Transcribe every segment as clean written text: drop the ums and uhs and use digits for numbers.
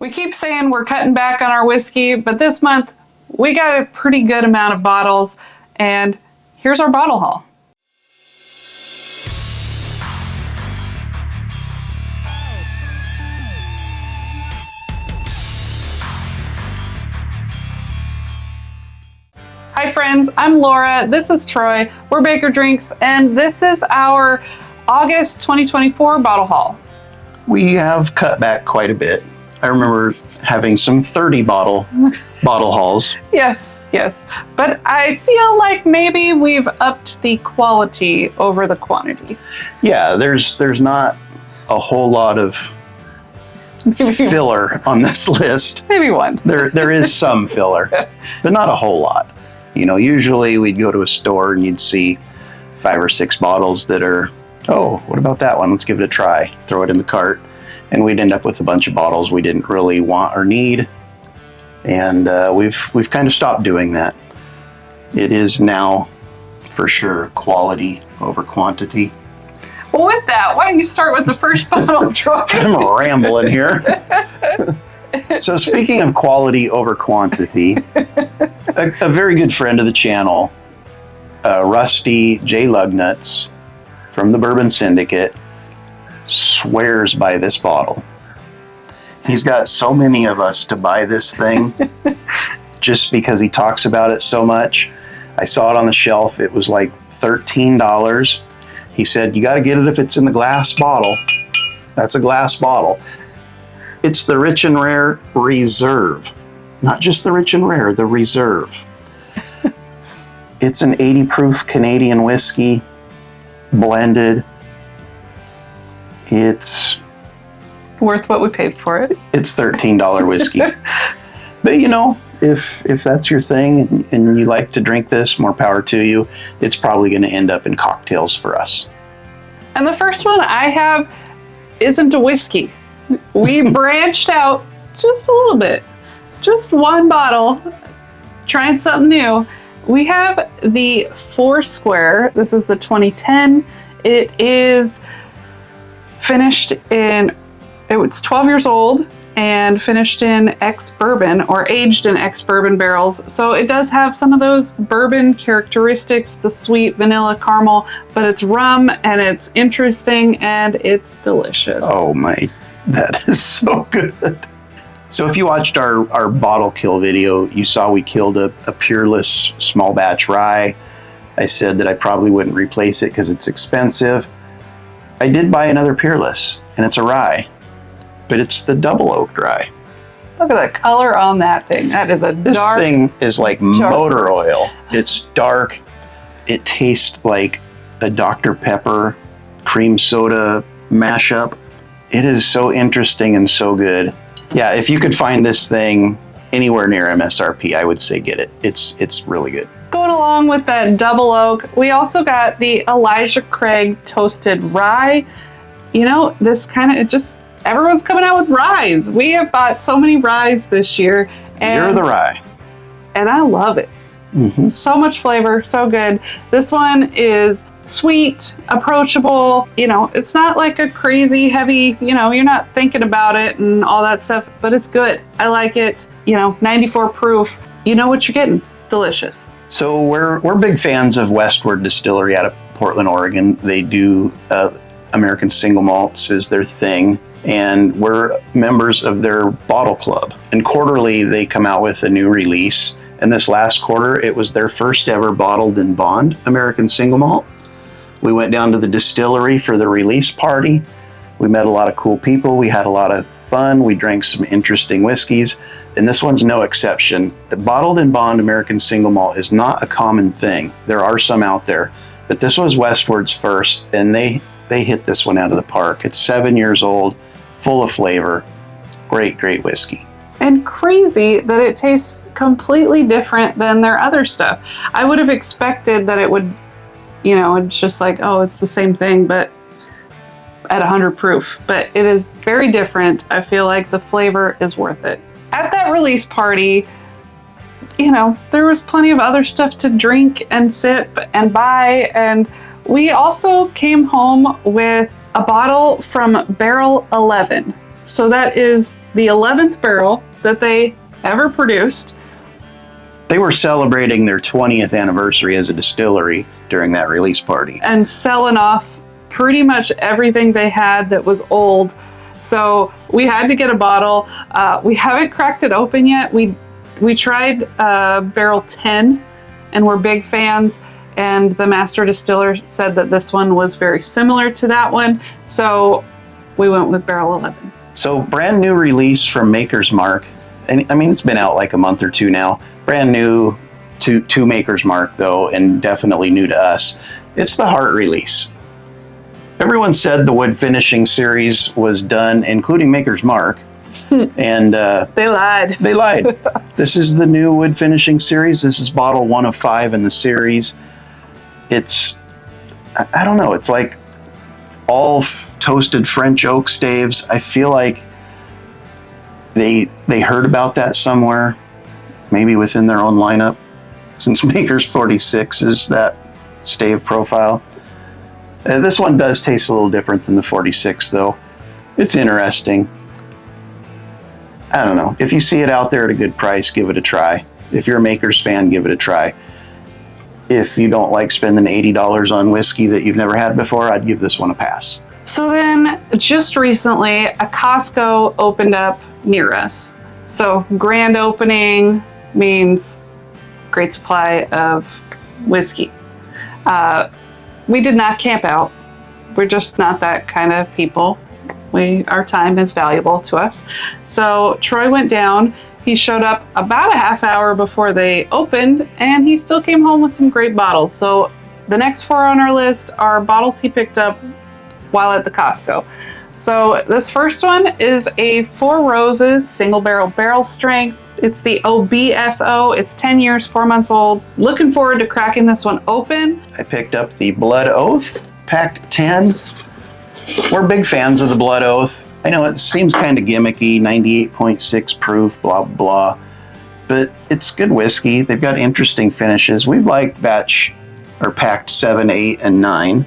We keep saying we're cutting back on our whiskey, but this month we got a pretty good amount of bottles, and here's our bottle haul. Hi friends, I'm Laura, this is Troy, we're Baker Drinks, and this is our August 2024 bottle haul. We have cut back quite a bit. I remember having some 30 bottle hauls. Yes, but I feel like maybe we've upped the quality over the quantity. Yeah, there's not a whole lot of filler on this list. Maybe one. There is some filler, but not a whole lot. You know, usually we'd go to a store and you'd see 5 or 6 bottles that are, oh, what about that one? Let's give it a try. Throw it in the cart. And we'd end up with a bunch of bottles we didn't really want or need. And we've kind of stopped doing that. It is now, for sure, quality over quantity. Well, with that, why don't you start with the first bottle, Troy? I'm rambling here. So speaking of quality over quantity, a very good friend of the channel, Rusty J. Lugnuts from the BourbonSyndicate, swears by this bottle. He's got so many of us to buy this thing just because he talks about it so much. I saw it on the shelf. It was like $13. He said, you got to get it if it's in the glass bottle. That's a glass bottle. It's the Rich and Rare Reserve. Not just the Rich and Rare, the Reserve. It's an 80 proof Canadian whiskey, blended. It's worth what we paid for it. It's $13 whiskey. But you know, if that's your thing and you like to drink this, more power to you. It's probably going to end up in cocktails for us. And the first one I have isn't a whiskey. We branched out just a little bit. Just one bottle, trying something new. We have the Foursquare. This is the 2010. It is finished in, it's 12 years old and finished in ex-bourbon or aged in ex-bourbon barrels. So it does have some of those bourbon characteristics, the sweet vanilla caramel, but it's rum and it's interesting and it's delicious. Oh my, that is so good. So if you watched our bottle kill video, you saw we killed a Peerless small batch rye. I said that I probably wouldn't replace it because it's expensive. I did buy another Peerless, and it's a rye, but it's the double oaked rye. Look at the color on that thing. That is a This dark. This thing is like motor oil. It's dark. It tastes like a Dr. Pepper cream soda mashup. It is so interesting and so good. Yeah, if you could find this thing anywhere near MSRP, I would say get it. It's really good. Going along with that double oak, we also got the Elijah Craig toasted rye. You know, this kind of just, everyone's coming out with ryes. We have bought so many ryes this year. And you're the rye. And I love it. Mm-hmm. So much flavor, so good. This one is sweet, approachable. You know, it's not like a crazy heavy, you know, you're not thinking about it and all that stuff, but it's good. I like it. You know, 94 proof. You know what you're getting. Delicious. So we're big fans of Westward Distillery out of Portland, Oregon. They do American single malts is their thing, and we're members of their bottle club. And quarterly, they come out with a new release. And this last quarter, it was their first ever bottled and bond American single malt. We went down to the distillery for the release party. We met a lot of cool people. We had a lot of fun. We drank some interesting whiskeys. And this one's no exception. The bottled and bond American single malt is not a common thing. There are some out there, but this was Westward's first, and they hit this one out of the park. It's 7 years old, full of flavor. Great whiskey. And crazy that it tastes completely different than their other stuff. I would have expected that it would, you know, it's just like, oh, it's the same thing, but at 100 proof. But it is very different. I feel like the flavor is worth it. At that release party, you know, there was plenty of other stuff to drink and sip and buy. And we also came home with a bottle from Barrel 11. So that is the 11th barrel that they ever produced. They were celebrating their 20th anniversary as a distillery during that release party. And selling off pretty much everything they had that was old. So we had to get a bottle. We haven't cracked it open yet. We tried barrel 10 and we're big fans. And the master distiller said that this one was very similar to that one. So we went with barrel 11. So brand new release from Maker's Mark. And I mean, it's been out like a month or two now. Brand new to Maker's Mark though, and definitely new to us. It's the Heart release. Everyone said the wood finishing series was done, including Maker's Mark. And they lied. They lied. This is the new wood finishing series. This is bottle 1 of 5 in the series. It's, I don't know, it's like all toasted French oak staves. I feel like they heard about that somewhere, maybe within their own lineup, since Maker's 46 is that stave profile. This one does taste a little different than the 46 though. It's interesting. I don't know. If you see it out there at a good price, give it a try. If you're a Maker's fan, give it a try. If you don't like spending $80 on whiskey that you've never had before, I'd give this one a pass. So then just recently, a Costco opened up near us. So grand opening means great supply of whiskey. We did not camp out. We're just not that kind of people. Our time is valuable to us. So Troy went down. He showed up about a half hour before they opened, and he still came home with some great bottles. So the next 4 on our list are bottles he picked up while at the Costco. So this first one is a 4 Roses single barrel strength. It's the OBSO. It's 10 years, 4 months old. Looking forward to cracking this one open. I picked up the Blood Oath, packed 10. We're big fans of the Blood Oath. I know it seems kind of gimmicky, 98.6 proof, blah, blah, but it's good whiskey. They've got interesting finishes. We've liked packed 7, 8, and 9.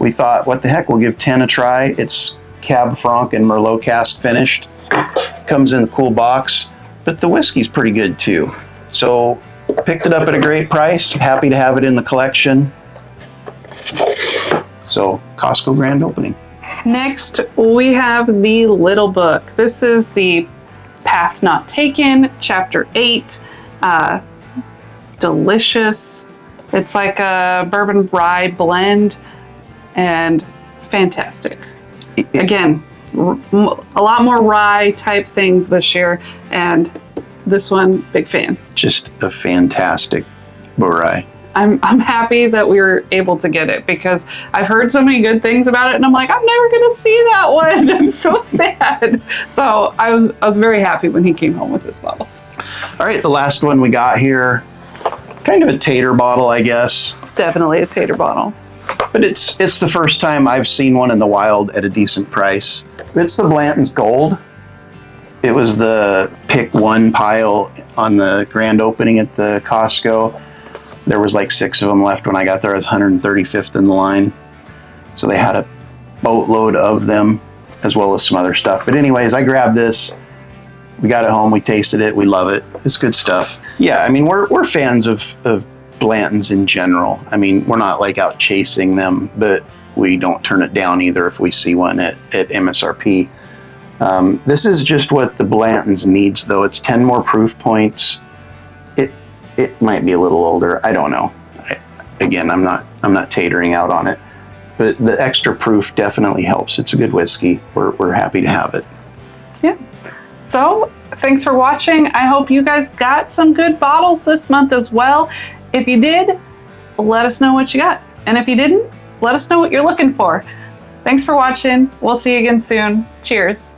We thought, what the heck, we'll give 10 a try. It's Cab Franc and Merlot cask finished. Comes in a cool box, but the whiskey's pretty good too. So picked it up at a great price. Happy to have it in the collection. So Costco grand opening. Next, we have the Little Book. This is the Path Not Taken, Chapter 8. Delicious. It's like a bourbon rye blend and fantastic. Again, a lot more rye type things this year, and this one, big fan. Just a fantastic rye. I'm happy that we were able to get it because I've heard so many good things about it, and I'm like, I'm never gonna see that one. I'm so sad. So I was very happy when he came home with this bottle. All right, the last one we got here, kind of a tater bottle, I guess. Definitely a tater bottle. But it's the first time I've seen one in the wild at a decent price. It's the Blanton's Gold. It was the pick 1 pile on the grand opening at the Costco. There was like 6 of them left when I got there. I was 135th in the line. So they had a boatload of them as well as some other stuff. But anyways, I grabbed this. We got it home. We tasted it. We love it. It's good stuff. Yeah, I mean, we're fans of Blanton's in general. I mean, we're not like out chasing them, but we don't turn it down either if we see one at MSRP. This is just what the Blanton's needs, though. It's 10 more proof points. It might be a little older. I don't know. Again, I'm not tatering out on it, but the extra proof definitely helps. It's a good whiskey. We're happy to have it. Yeah. So thanks for watching. I hope you guys got some good bottles this month as well. If you did, let us know what you got. And if you didn't, let us know what you're looking for. Thanks for watching. We'll see you again soon. Cheers.